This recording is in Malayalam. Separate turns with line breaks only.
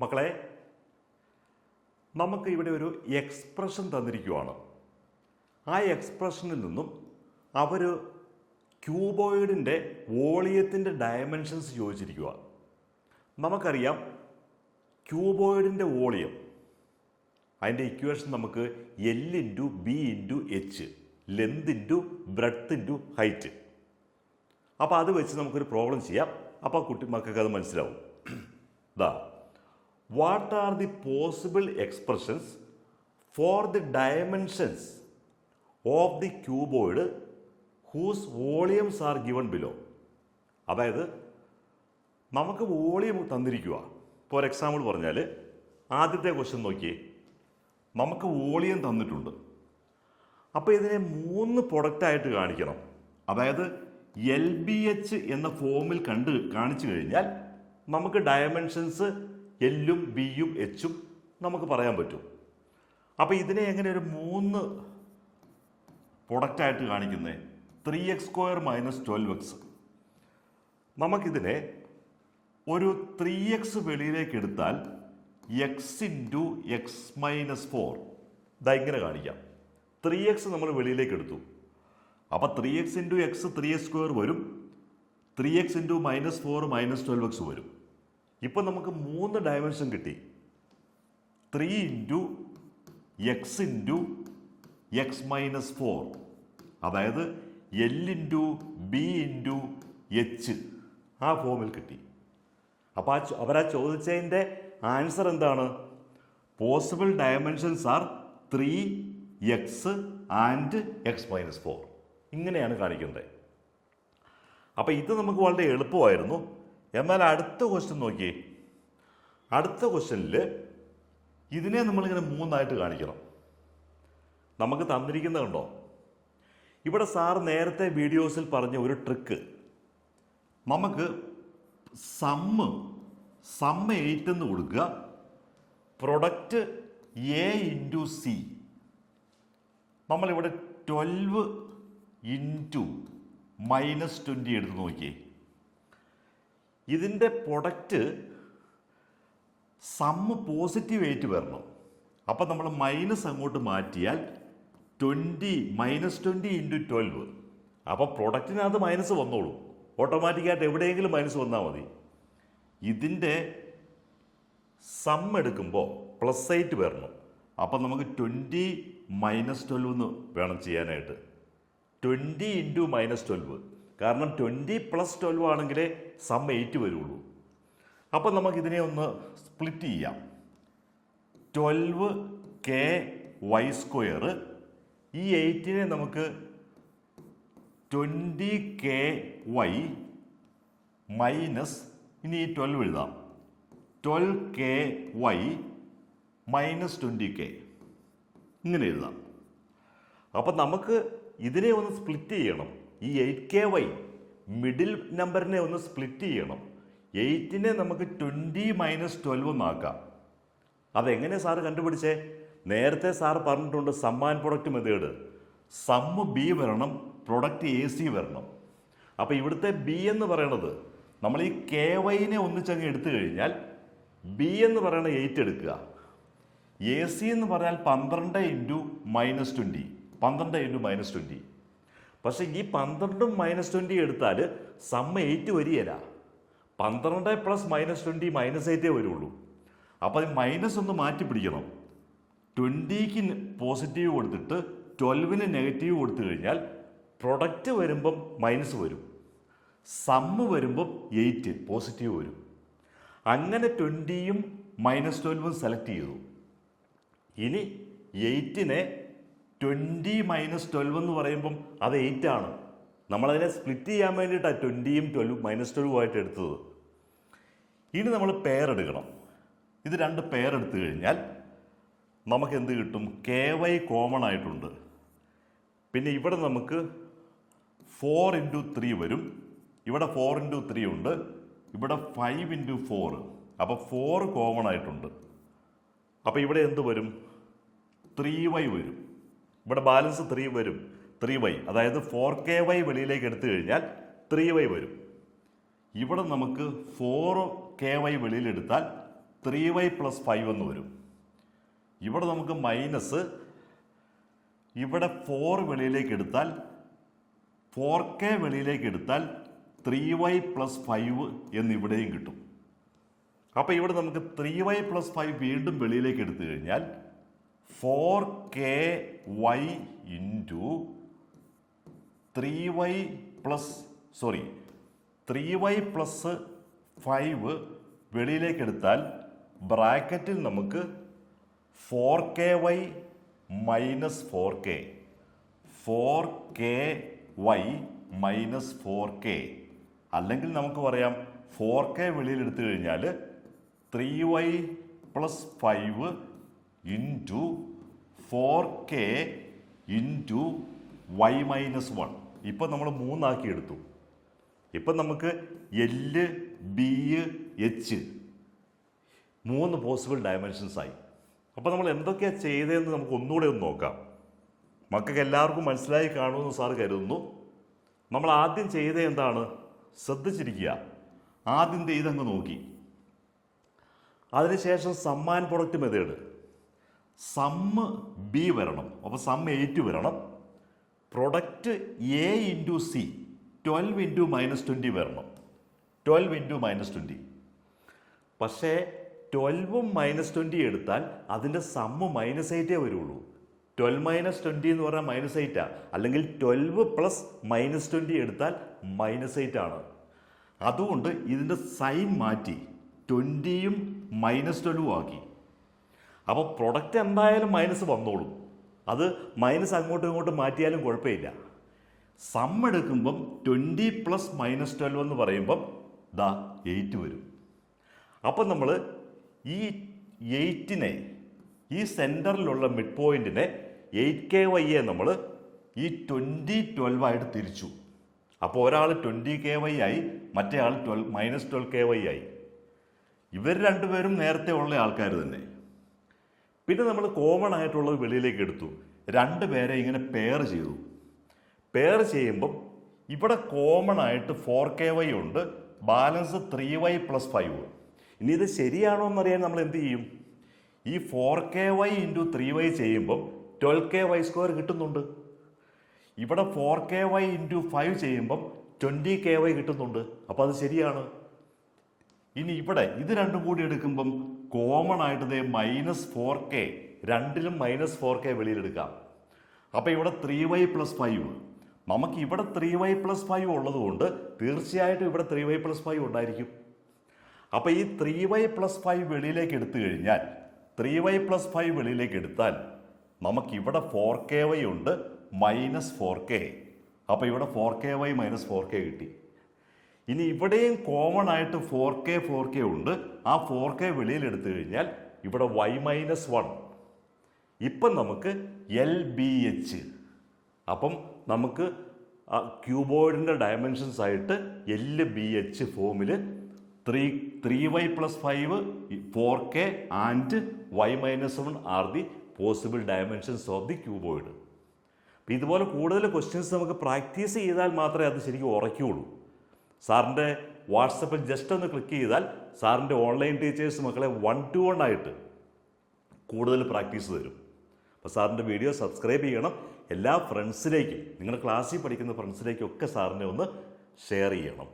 മക്കളെ, നമുക്ക് ഇവിടെ ഒരു എക്സ്പ്രഷൻ തന്നിരിക്കുവാണ്. ആ എക്സ്പ്രഷനിൽ നിന്നും അവർ ക്യൂബോയിഡിൻ്റെ വോളിയത്തിൻ്റെ ഡയമെൻഷൻസ് ചോദിച്ചിരിക്കുക. നമുക്കറിയാം ക്യൂബോയിഡിൻ്റെ വോളിയം, അതിൻ്റെ ഇക്വേഷൻ നമുക്ക് L × B × H, length into breadth into height. അപ്പോൾ അത് വെച്ച് നമുക്കൊരു പ്രോബ്ലം ചെയ്യാം. അപ്പോൾ കുട്ടികൾക്ക് അത് മനസ്സിലാവും. What are the possible expressions for the dimensions of the cuboid whose volumes are given below? അതായത് നമുക്ക് വോളിയം തന്നിരിക്കുക. ഫോർ എക്സാമ്പിൾ പറഞ്ഞാൽ ആദ്യത്തെ ക്വസ്റ്റ്യൻ നോക്കിയേ, നമുക്ക് വോളിയം തന്നിട്ടുണ്ട്. അപ്പോൾ ഇതിനെ 3 പ്രൊഡക്റ്റായിട്ട് കാണിക്കണം. അതായത് LBH എന്ന ഫോമിൽ കാണിച്ചു കഴിഞ്ഞാൽ നമുക്ക് ഡയമെൻഷൻസ് എല്ലും ബിയും എച്ചും നമുക്ക് പറയാൻ പറ്റും. അപ്പോൾ ഇതിനെ എങ്ങനെ ഒരു 3 പ്രൊഡക്റ്റായിട്ട് കാണിക്കുന്നത്? 3x² - 12x. നമുക്കിതിനെ ഒരു 3x വെളിയിലേക്ക് എടുത്താൽ x × x - 4 ഇങ്ങനെ കാണിക്കാം. 3x നമ്മൾ വെളിയിലേക്ക് എടുത്തു. അപ്പോൾ 3x × x 3x² വരും, 3x × -4 -12x വരും. ഇപ്പം നമുക്ക് 3 ഡയമെൻഷൻ കിട്ടി. 3 × x × x - 4, അതായത് L × B × H ആ ഫോമിൽ കിട്ടി. അപ്പോൾ അവരാ ചോദിച്ചതിൻ്റെ ആൻസർ എന്താണ്? Possible dimensions are 3x and x - 4. ഇങ്ങനെയാണ് കാണിക്കേണ്ടത്. അപ്പോൾ ഇത് നമുക്ക് വളരെ എളുപ്പമായിരുന്നു. എന്നാൽ അടുത്ത ക്വസ്റ്റ്യൻ നോക്കിയേ. അടുത്ത ക്വസ്റ്റ്യനിൽ ഇതിനെ നമ്മളിങ്ങനെ 3 കാണിക്കണം. നമുക്ക് തന്നിരിക്കുന്നതുണ്ടോ? ഇവിടെ സാർ നേരത്തെ വീഡിയോസിൽ പറഞ്ഞ ഒരു ട്രിക്ക്, നമുക്ക് സമ്മ് 8 എന്ന് കൊടുക്കുക, പ്രൊഡക്റ്റ് A × C. നമ്മളിവിടെ 12 × -20 എടുത്ത് നോക്കിയേ. ഇതിൻ്റെ പ്രൊഡക്റ്റ് സമ്മ് പോസിറ്റീവ് 8 വരണം. അപ്പം നമ്മൾ മൈനസ് അങ്ങോട്ട് മാറ്റിയാൽ 20 × 12. അപ്പോൾ പ്രൊഡക്റ്റിനകത്ത് മൈനസ് വന്നോളൂ. ഓട്ടോമാറ്റിക്കായിട്ട് എവിടെയെങ്കിലും മൈനസ് വന്നാൽ മതി. ഇതിൻ്റെ സം എടുക്കുമ്പോൾ +8 വരണം. അപ്പം നമുക്ക് 20 - 12 എന്ന് വേണം ചെയ്യാനായിട്ട്. 20 × -12, കാരണം 20 + 12 ആണെങ്കിലേ സം 8 വരുള്ളൂ. അപ്പം നമുക്കിതിനെ ഒന്ന് സ്പ്ലിറ്റ് ചെയ്യാം. 12KY², ഈ 8നെ നമുക്ക് 20KY മൈനസ്, ഇനി ഈ 12 എഴുതാം, 12KY - 20K ഇങ്ങനെ എഴുതാം. അപ്പം നമുക്ക് ഇതിനെ ഒന്ന് സ്പ്ലിറ്റ് ചെയ്യണം. ഈ 8KY മിഡിൽ നമ്പറിനെ ഒന്ന് സ്പ്ലിറ്റ് ചെയ്യണം. 8നെ നമുക്ക് 20 - 12 എന്നാക്കാം. അതെങ്ങനെ സാറ് കണ്ടുപിടിച്ചേ? നേരത്തെ സാറ് പറഞ്ഞിട്ടുണ്ട് sum and product method. Sum B വരണം, പ്രൊഡക്റ്റ് AC വരണം. അപ്പോൾ ഇവിടുത്തെ B എന്ന് പറയണത്, നമ്മൾ ഈ KYനെ ഒന്നിച്ചങ്ങ് എടുത്തു കഴിഞ്ഞാൽ B എന്ന് പറയുന്ന 8 എടുക്കുക, AC എന്ന് പറഞ്ഞാൽ 12 × -20, 12 × -20. പക്ഷേ ഈ 12 ഉം -20 എടുത്താൽ സമ്മ് 8 വരികയില്ല. 12 + -20 -8 വരുള്ളൂ. അപ്പോൾ മൈനസ് ഒന്ന് മാറ്റി പിടിക്കണം. 20ക്ക് പോസിറ്റീവ് കൊടുത്തിട്ട് 12ന് നെഗറ്റീവ് കൊടുത്തു കഴിഞ്ഞാൽ പ്രൊഡക്റ്റ് വരുമ്പം മൈനസ് വരും, സമ്മ് വരുമ്പം 8 പോസിറ്റീവ് വരും. അങ്ങനെ 20യും -12ഉം സെലക്ട് ചെയ്തു. ഇനി 8നെ 20 - 12 എന്ന് പറയുമ്പം അത് 8 ആണ്. നമ്മളതിനെ സ്പ്ലിറ്റ് ചെയ്യാൻ വേണ്ടിയിട്ടാണ് 20യും 12ഉം ആയിട്ട് എടുത്തത്. ഇനി നമ്മൾ പെയർ എടുക്കണം. ഇത് 2 പെയർ എടുത്തു കഴിഞ്ഞാൽ നമുക്ക് എന്ത് കിട്ടും? KY കോമൺ ആയിട്ടുണ്ട്. പിന്നെ ഇവിടെ നമുക്ക് 4 × 3 വരും. ഇവിടെ 4 × 3 ഉണ്ട്. ഇവിടെ 5 × 4. അപ്പോൾ 4 കോമൺ ആയിട്ടുണ്ട്. അപ്പോൾ ഇവിടെ എന്ത് വരും? 3y വരും. ഇവിടെ ബാലൻസ് 3 വരും, 3y. അതായത് 4KY വെളിയിലേക്ക് എടുത്തു കഴിഞ്ഞാൽ 3y വരും. ഇവിടെ നമുക്ക് 4KY വെളിയിലെടുത്താൽ 3y + 5 എന്ന് വരും. ഇവിടെ നമുക്ക് മൈനസ്, ഇവിടെ 4 വെളിയിലേക്ക് എടുത്താൽ 4k വെളിയിലേക്ക് എടുത്താൽ 3y + 5 എന്നിവിടെയും കിട്ടും. അപ്പോൾ ഇവിടെ നമുക്ക് 3y + 5 വീണ്ടും വെളിയിലേക്ക് എടുത്തു കഴിഞ്ഞാൽ 4ky ഇൻറ്റു 3y + 5 വെളിയിലേക്ക് എടുത്താൽ ബ്രാക്കറ്റിൽ നമുക്ക് 4ky - 4k 4ky - 4k, അല്ലെങ്കിൽ നമുക്ക് പറയാം 4k വെളിയിൽ എടുത്തു കഴിഞ്ഞാൽ 3y + 5 into 4k into y - 1. ഇപ്പം നമ്മൾ 3 ആക്കി എടുത്തു. ഇപ്പം നമുക്ക് L, B, H 3 possible dimensions ആയി. അപ്പോൾ നമ്മൾ എന്തൊക്കെയാണ് ചെയ്തതെന്ന് നമുക്ക് ഒന്നുകൂടെ ഒന്ന് നോക്കാം. മക്കൾക്ക് എല്ലാവർക്കും മനസ്സിലായി കാണുമെന്ന് സാർ കരുതുന്നു. നമ്മൾ ആദ്യം ചെയ്തത് എന്താണ്? ശ്രദ്ധിച്ചിരിക്കുക. ആദ്യം ഇതങ്ങ് നോക്കി. അതിനുശേഷം sum and product method. Sum B വരണം, അപ്പോൾ സം 8 വരണം. Product A into C 12 into -20 വരണം. 12 ഇൻറ്റു -20. പക്ഷേ 12ഉം -20 എടുത്താൽ അതിൻ്റെ സമ്മ് -8 വരുള്ളൂ. 12 - 20 എന്ന് പറഞ്ഞാൽ -8, അല്ലെങ്കിൽ 12 + -20 എടുത്താൽ -8 ആണ്. അതുകൊണ്ട് ഇതിൻ്റെ സൈൻ മാറ്റി 20ഉം -12ഉം ആക്കി. അപ്പോൾ പ്രൊഡക്റ്റ് എന്തായാലും മൈനസ് വന്നോളും. അത് മൈനസ് അങ്ങോട്ടും ഇങ്ങോട്ടും മാറ്റിയാലും കുഴപ്പമില്ല. സം എടുക്കുമ്പം 20 + -12 എന്ന് പറയുമ്പം 8 വരും. അപ്പം നമ്മൾ ഈ 8നെ, ഈ സെൻറ്ററിലുള്ള മിഡ് പോയിൻറ്റിനെ 8ky നമ്മൾ ഈ 20 12 ആയിട്ട് തിരിച്ചു. അപ്പോൾ ഒരാൾ 20ky ആയി, മറ്റേ ആൾ -12ky ആയി. ഇവർ രണ്ടുപേരും നേരത്തെ ഉള്ള ആൾക്കാർ തന്നെ. പിന്നെ നമ്മൾ കോമൺ ആയിട്ടുള്ളത് വെളിയിലേക്ക് എടുത്തു. രണ്ടുപേരെ ഇങ്ങനെ പെയർ ചെയ്തു. പെയർ ചെയ്യുമ്പം ഇവിടെ കോമൺ ആയിട്ട് 4ky ഉണ്ട്, ബാലൻസ് 3y + 5. ഇനി ഇത് ശരിയാണോ എന്നറിയാൻ നമ്മൾ എന്ത് ചെയ്യും? ഈ 4ky ഇൻറ്റു 3y ചെയ്യുമ്പം 12ky² കിട്ടുന്നുണ്ട്. ഇവിടെ 4ky ഇൻറ്റു 5 ചെയ്യുമ്പം 20ky കിട്ടുന്നുണ്ട്. അപ്പോൾ അത് ശരിയാണ്. ഇനി ഇവിടെ ഇത് രണ്ടും കൂടി എടുക്കുമ്പം കോമൺ ആയിട്ട് -4k, രണ്ടിലും -4k വെളിയിലെടുക്കാം. അപ്പോൾ ഇവിടെ 3y + 5. നമുക്ക് ഇവിടെ 3y + 5 ഉള്ളതുകൊണ്ട് തീർച്ചയായിട്ടും ഇവിടെ 3y + 5 ഉണ്ടായിരിക്കും. അപ്പോൾ ഈ 3y + 5 വെളിയിലേക്ക് എടുത്തു കഴിഞ്ഞാൽ, 3y + 5 വെളിയിലേക്ക് എടുത്താൽ നമുക്കിവിടെ 4ky ഉണ്ട്, -4k. അപ്പോൾ ഇവിടെ 4ky - 4k കിട്ടി. ഇനി ഇവിടെയും കോമൺ ആയിട്ട് 4k ഉണ്ട്. ആ 4k വെളിയിലെടുത്തു കഴിഞ്ഞാൽ ഇവിടെ y - 1. ഇപ്പം നമുക്ക് LBH. അപ്പം നമുക്ക് ക്യൂബോയിഡിൻ്റെ ഡയമെൻഷൻസ് ആയിട്ട് LBH ഫോമിൽ 3y + 5, 4k and y - 1 are the possible dimensions of the cuboid. അപ്പം ഇതുപോലെ കൂടുതൽ ക്വസ്റ്റ്യൻസ് നമുക്ക് പ്രാക്ടീസ് ചെയ്താൽ മാത്രമേ അത് ശരിക്കും ഉറയ്ക്കുകയുള്ളൂ. സാറിൻ്റെ വാട്സപ്പിൽ ജസ്റ്റ് ഒന്ന് ക്ലിക്ക് ചെയ്താൽ സാറിൻ്റെ ഓൺലൈൻ ടീച്ചേഴ്സ് മക്കളെ 1-to-1 ആയിട്ട് കൂടുതൽ പ്രാക്ടീസ് തരും. അപ്പോൾ സാറിൻ്റെ വീഡിയോ സബ്സ്ക്രൈബ് ചെയ്യണം. എല്ലാ ഫ്രണ്ട്സിലേക്കും, നിങ്ങളുടെ ക്ലാസ്സിൽ പഠിക്കുന്ന ഫ്രണ്ട്സിലേക്കും ഒക്കെ സാറിനെ ഒന്ന് ഷെയർ ചെയ്യണം.